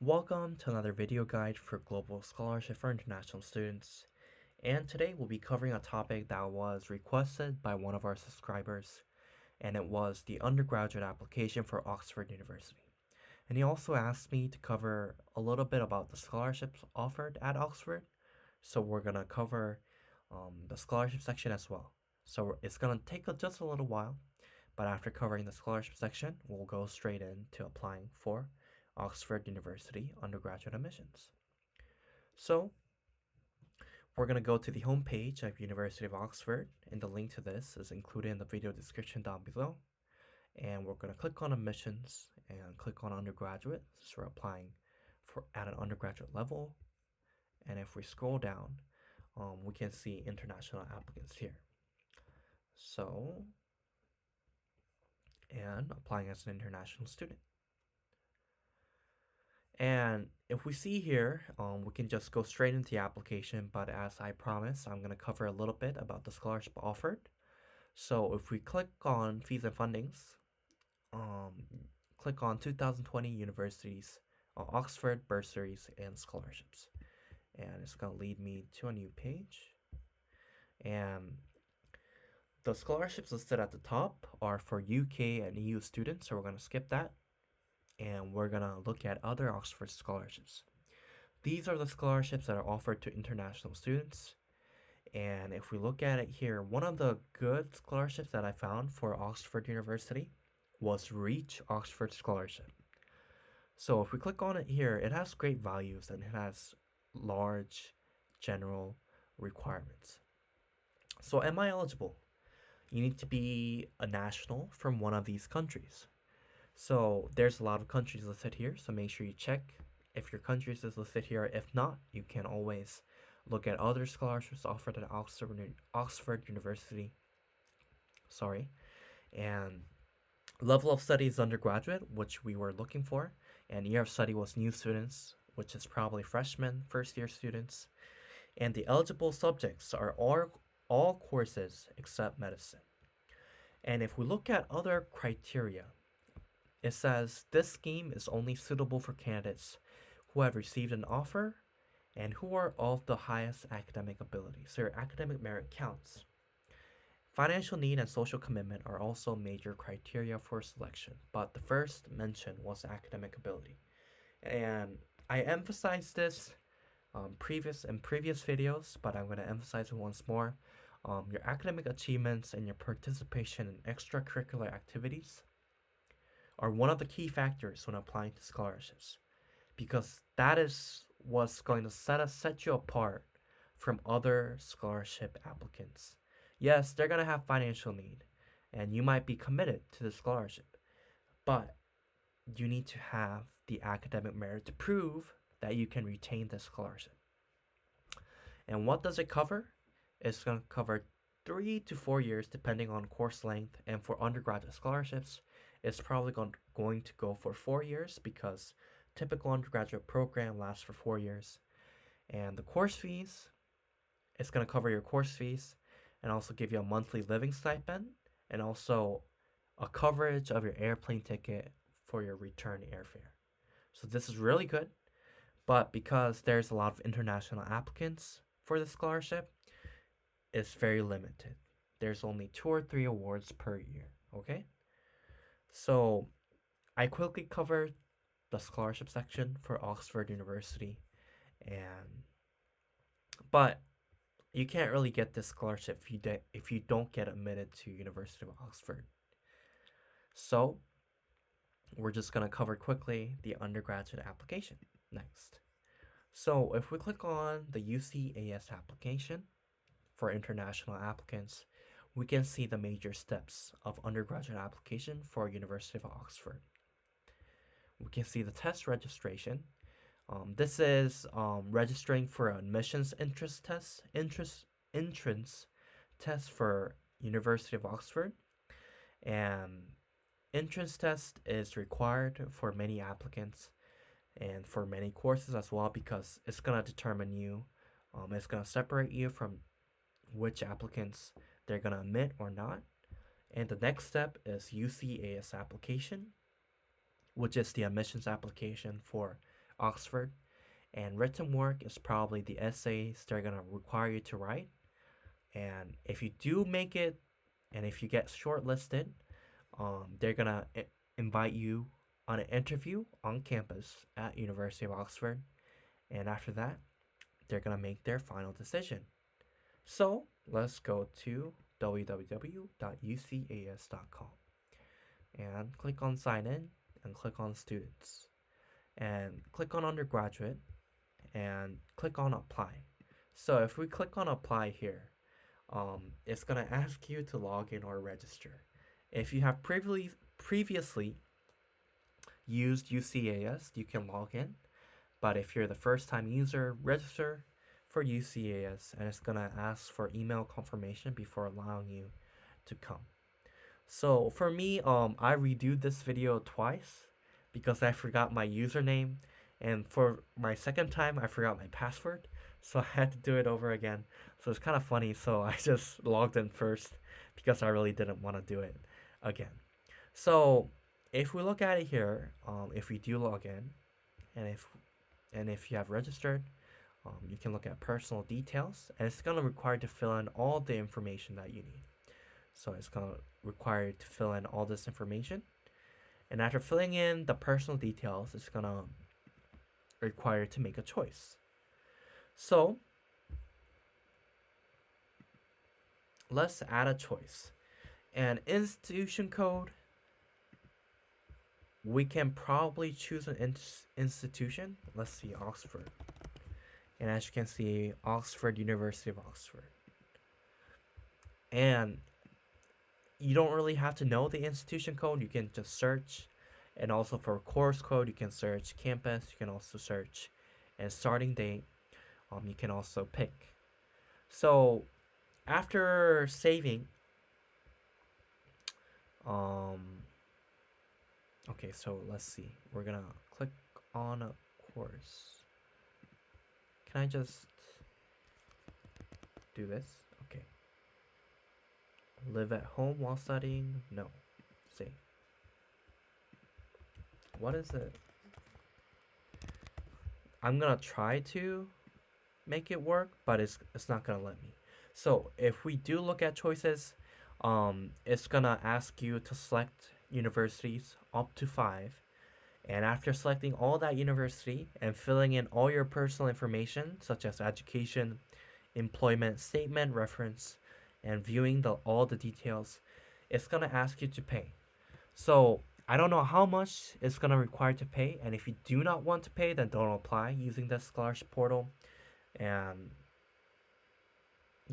Welcome to another video guide for Global Scholarship for International Students. And today we'll be covering a topic that was requested by one of our subscribers, and it was the undergraduate application for Oxford University. And he also asked me to cover a little bit about the scholarships offered at Oxford. So we're going to cover the scholarship section as well. So it's going to take just a little while, but after covering the scholarship section, we'll go straight into applying for Oxford University undergraduate admissions. So we're going to go to the home page of University of Oxford, and the link to this is included in the video description down below. And we're going to click on admissions and click on undergraduate, so we're applying for at an undergraduate level. And if we scroll down, we can see international applicants here. So, and applying as an international student. And if we see here, we can just go straight into the application, but as I promised, I'm going to cover a little bit about the scholarship offered. So if we click on fees and fundings, click on 2020 universities, Oxford bursaries and scholarships. And it's going to lead me to a new page. And the scholarships listed at the top are for UK and EU students, so we're going to skip that. And we're going to look at other Oxford scholarships. These are the scholarships that are offered to international students. And if we look at it here, one of the good scholarships that I found for Oxford University was Reach Oxford Scholarship. So if we click on it here, it has great values and it has large general requirements. So am I eligible? You need to be a national from one of these countries. So there's a lot of countries listed here, so make sure you check if your country is listed here. If not, you can always look at other scholarships offered at Oxford University. And level of study is undergraduate, which we were looking for, and year of study was new students, which is probably freshmen, first year students. And the eligible subjects are all courses except medicine. And if we look at other criteria, it says this scheme is only suitable for candidates who have received an offer and who are of the highest academic ability. So your academic merit counts. Financial need and social commitment are also major criteria for selection, but the first mention was academic ability. And I emphasized this previous videos, but I'm going to emphasize it once more. Your academic achievements and your participation in extracurricular activities are one of the key factors when applying to scholarships, because that is what's going to set you apart from other scholarship applicants. Yes, they're going to have financial need, and you might be committed to the scholarship, but you need to have the academic merit to prove that you can retain the scholarship. And what does it cover? It's going to cover 3 to 4 years depending on course length, and for undergraduate scholarships, it's probably going to go for 4 years because typical undergraduate program lasts for 4 years. And the course fees, it's going to cover your course fees and also give you a monthly living stipend and also a coverage of your airplane ticket for your return airfare. So this is really good, but because there's a lot of international applicants for the scholarship, it's very limited. There's only 2 or 3 awards per year, okay? So I quickly covered the scholarship section for Oxford University, but you can't really get this scholarship if you don't get admitted to University of Oxford. So we're just going to cover quickly the undergraduate application next. So if we click on the UCAS application for international applicants, we can see the major steps of undergraduate application for University of Oxford. We can see the test registration. This is registering for admissions entrance test for University of Oxford. And entrance test is required for many applicants and for many courses as well, because it's going to determine you. It's going to separate you from which applicants they're going to admit or not. And the next step is UCAS application, which is the admissions application for Oxford. And written work is probably the essays they're going to require you to write. And if you do make it, and if you get shortlisted, they're going to invite you on an interview on campus at University of Oxford. And after that, they're going to make their final decision. So let's go to www.ucas.com and click on sign in and click on students and click on undergraduate and click on apply. So if we click on apply here, it's gonna ask you to log in or register. If you have previously used UCAS, you can log in. But if you're the first time user, register for UCAS, and it's gonna ask for email confirmation before allowing you to come. So for me, I redoed this video twice because I forgot my username, and for my second time, I forgot my password, so I had to do it over again. So it's kind of funny, so I just logged in first because I really didn't want to do it again. So if we look at it here, if we do log in, and if you have registered, you can look at personal details, and it's going to require to fill in all the information that you need. So it's going to require you to fill in all this information. And after filling in the personal details, it's going to require you to make a choice. So let's add a choice. And institution code, we can probably choose an institution. Let's see, Oxford. And as you can see, Oxford, University of Oxford. And you don't really have to know the institution code. You can just search. And also for course code, you can search campus. You can also search and starting date. You can also pick. So after saving, okay, so let's see. We're gonna click on a course. Can I just do this? Okay. Live at home while studying? No. Save. What is it? I'm gonna try to make it work, but it's not gonna let me. So if we do look at choices, it's gonna ask you to select universities up to 5, and after selecting all that university and filling in all your personal information such as education, employment statement, reference, and viewing all the details, it's gonna ask you to pay. So I don't know how much it's gonna require to pay, and if you do not want to pay, then don't apply using the scholarship portal. And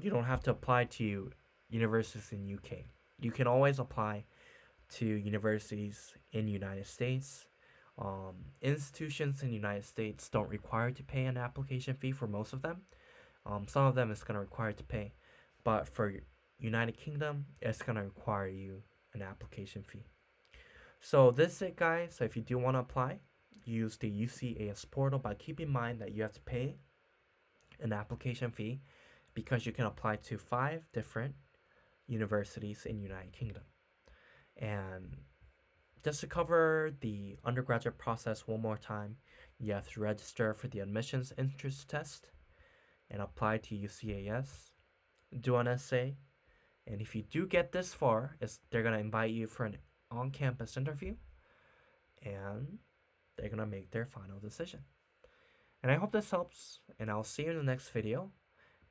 you don't have to apply to universities in UK. You can always apply to universities in United States. Institutions in United States don't require to pay an application fee for most of them. Some of them it's gonna require to pay, but for United Kingdom, it's gonna require you an application fee. So this is it, guys. So if you do want to apply, use the UCAS portal, but keep in mind that you have to pay an application fee because you can apply to 5 different universities in United Kingdom. And just to cover the undergraduate process one more time, you have to register for the admissions entrance test and apply to UCAS, do an essay, and if you do get this far, they're going to invite you for an on-campus interview, and they're going to make their final decision. And I hope this helps, and I'll see you in the next video.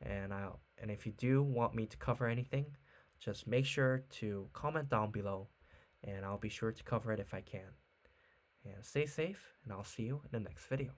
And if you do want me to cover anything, just make sure to comment down below, and I'll be sure to cover it if I can. And stay safe, and I'll see you in the next video.